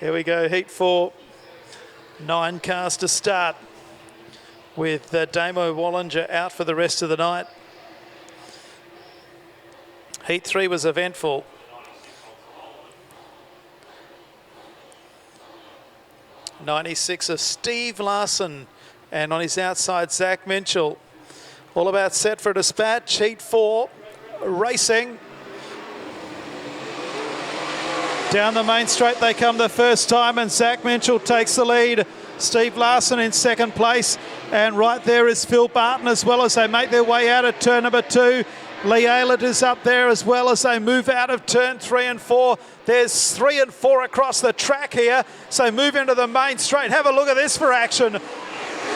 Here we go, heat 4. 9 cars to start with Damo Wallinger out for the rest of the night. Heat 3 was eventful. '96 of Steve Larson, and on his outside Zach Minchell. All about set for a dispatch. Heat 4 racing. Down the main straight they come the first time, and Zach Minchell takes the lead. Steve Larson in second place, and right there is Phil Barton as well as they make their way out of turn number 2. Lee Aylett is up there as well as they move out of turn 3 and 4. There's 3 and 4 across the track here, so move into the main straight. Have a look at this for action.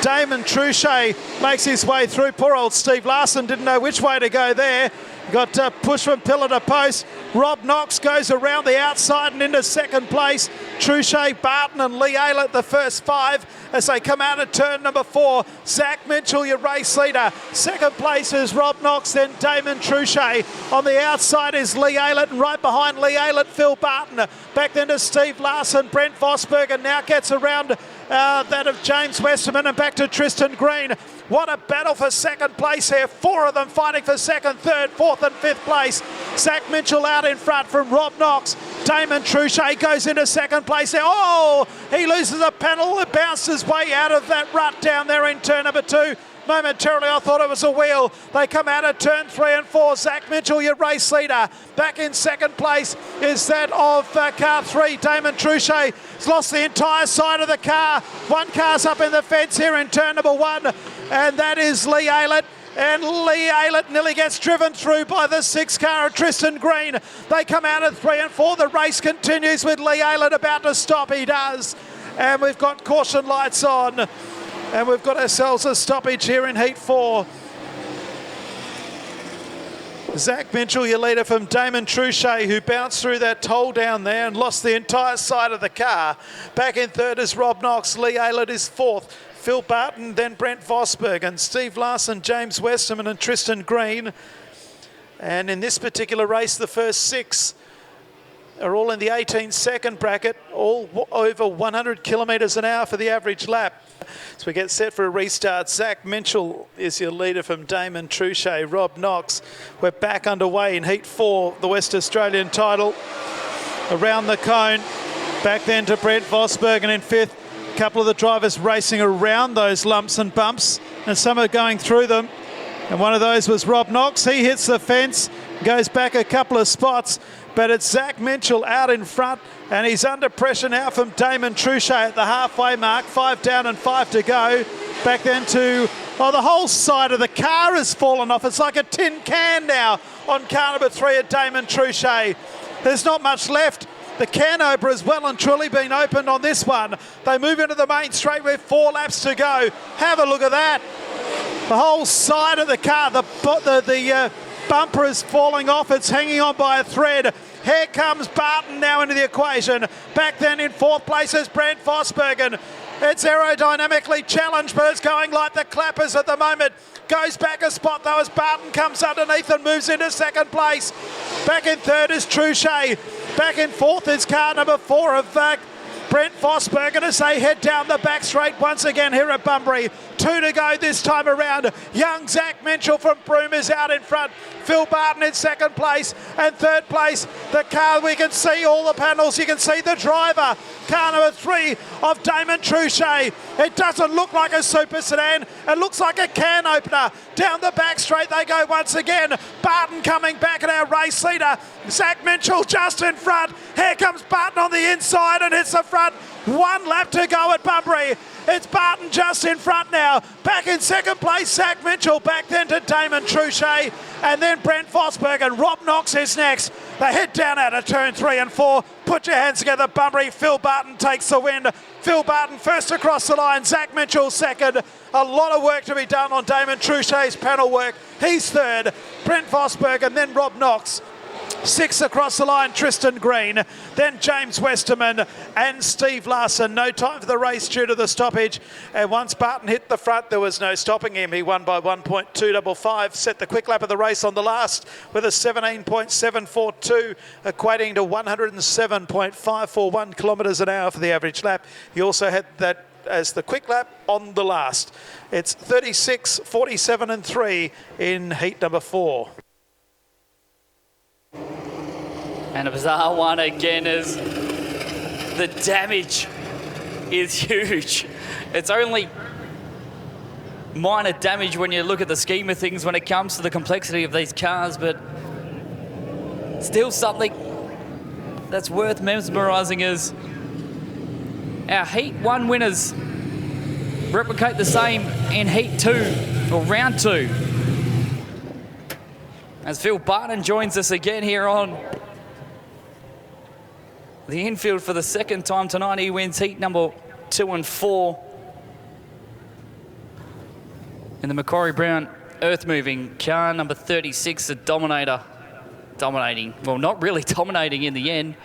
Damon Truchet makes his way through. Poor old Steve Larson didn't know which way to go there. Got push from pillar to post. Rob Knox goes around the outside and into second place. Truchet, Barton and Lee Aylett the first 5 as they come out of turn number 4. Zach Minchell, your race leader. Second place is Rob Knox, then Damon Truchet. On the outside is Lee Aylett, and right behind Lee Aylett, Phil Barton. Back then to Steve Larson. Brent Vosbergen now gets around that of James Westerman and back to Tristan Green. What a battle for second place here. 4 of them fighting for second, third, fourth and fifth place. Zach Minchell out in front from Rob Knox. Damon Truchet goes into second place there. Oh, he loses a panel. It bounced his way out of that rut down there in turn number 2. Momentarily, I thought it was a wheel. They come out of turn 3 and 4. Zach Minchell, your race leader. Back in second place is that of car 3. Damon Truchet has lost the entire side of the car. One car's up in the fence here in turn number 1, and that is Lee Aylett. And Lee Aylett nearly gets driven through by the 6 car of Tristan Green. They come out of 3 and 4. The race continues with Lee Aylett about to stop. He does. And we've got caution lights on. And we've got ourselves a stoppage here in heat 4. Zach Minchell, your leader from Damon Truchet, who bounced through that toll down there and lost the entire side of the car. Back in third is Rob Knox. Lee Aylett is fourth. Phil Barton, then Brent Vosbergen, Steve Larson, James Westerman and Tristan Green. And in this particular race, the first 6 are all in the 18-second bracket, all over 100 kilometres an hour for the average lap. So we get set for a restart. Zach Minchell is your leader from Damon Truchet. Rob Knox. We're back underway in heat 4, the West Australian title. Around the cone, back then to Brent Vosbergen in 5th. A couple of the drivers racing around those lumps and bumps, and some are going through them. And one of those was Rob Knox. He hits the fence, goes back a couple of spots, but it's Zach Minchell out in front, and he's under pressure now from Damon Truchet at the halfway mark. 5 down and 5 to go. Back then to, oh, the whole side of the car has fallen off. It's like a tin can now on car number 3 at Damon Truchet. There's not much left. The can opener has well and truly been opened on this one. They move into the main straight with 4 laps to go. Have a look at that. The whole side of the car, the bumper is falling off. It's hanging on by a thread. Here comes Barton now into the equation. Back then in 4th place is Brent Vosbergen. It's aerodynamically challenged, but it's going like the clappers at the moment. Goes back a spot though as Barton comes underneath and moves into 2nd place. Back in 3rd is Truchet. Back in 4th is car number 4 of Brent Vosbergen as they head down the back straight once again here at Bunbury. 2 to go this time around. Young Zach Minchell from Broome is out in front. Phil Barton in 2nd place, and 3rd place, the car, we can see all the panels, you can see the driver. Car number 3 of Damon Truchet. It doesn't look like a super sedan, it looks like a can opener. Down the back straight they go once again. Barton coming back at our race leader. Zach Minchell just in front. Here comes Barton on the inside and hits the front. 1 lap to go at Bunbury. It's Barton just in front now. Back in 2nd place, Zach Minchell. Back then to Damon Truchet. And then Brent Vosbergen. Rob Knox is next. They head down out of turn 3 and 4. Put your hands together, Bunbury. Phil Barton takes the win. Phil Barton first across the line. Zach Minchell second. A lot of work to be done on Damon Truchet's panel work. He's 3rd. Brent Vosbergen, then Rob Knox. 6 across the line, Tristan Green, then James Westerman and Steve Larson. No time for the race due to the stoppage. And once Barton hit the front, there was no stopping him. He won by 1.255, set the quick lap of the race on the last with a 17.742, equating to 107.541 kilometres an hour for the average lap. He also had that as the quick lap on the last. It's 36, 47 and 3 in heat number 4. And a bizarre one again as the damage is huge. It's only minor damage when you look at the scheme of things when it comes to the complexity of these cars, but still something that's worth mesmerising as our Heat 1 winners replicate the same in Heat 2, or Round 2. As Phil Barton joins us again here on the infield for the second time tonight. He wins Heat number 2 and 4 in the Macquarie Brown earth-moving car, number 36, the Dominator. Dominating, well, not really dominating in the end.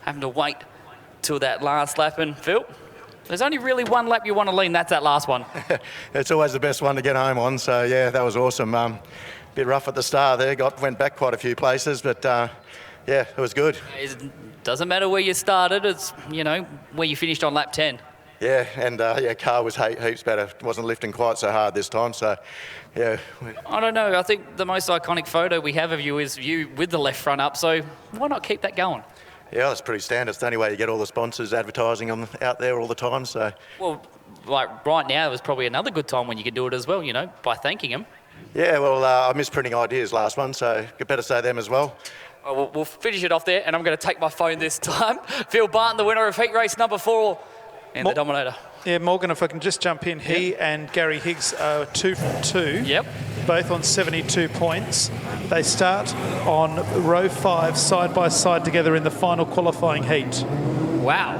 Having to wait till that last lap. And Phil, there's only really one lap you want to lean, that's that last one. It's always the best one to get home on, so yeah, that was awesome. Bit rough at the start there, went back quite a few places, but yeah, it was good. It doesn't matter where you started, it's, you know, where you finished on lap 10. Yeah, and yeah, car was heaps better. It wasn't lifting quite so hard this time, so yeah. I don't know, I think the most iconic photo we have of you is you with the left front up, so why not keep that going? Yeah, that's pretty standard. It's the only way you get all the sponsors advertising out there all the time, so. Well, like right now, it was probably another good time when you could do it as well, you know, by thanking them. Yeah, well, I missed printing ideas last one, so you better say them as well. We'll finish it off there, and I'm going to take my phone this time. Phil Barton, the winner of heat race number 4 and the Dominator. Yeah, Morgan, if I can just jump in, he and Gary Higgs are 2 from 2. Yep. Both on 72 points. They start on row 5, side by side together in the final qualifying heat. Wow.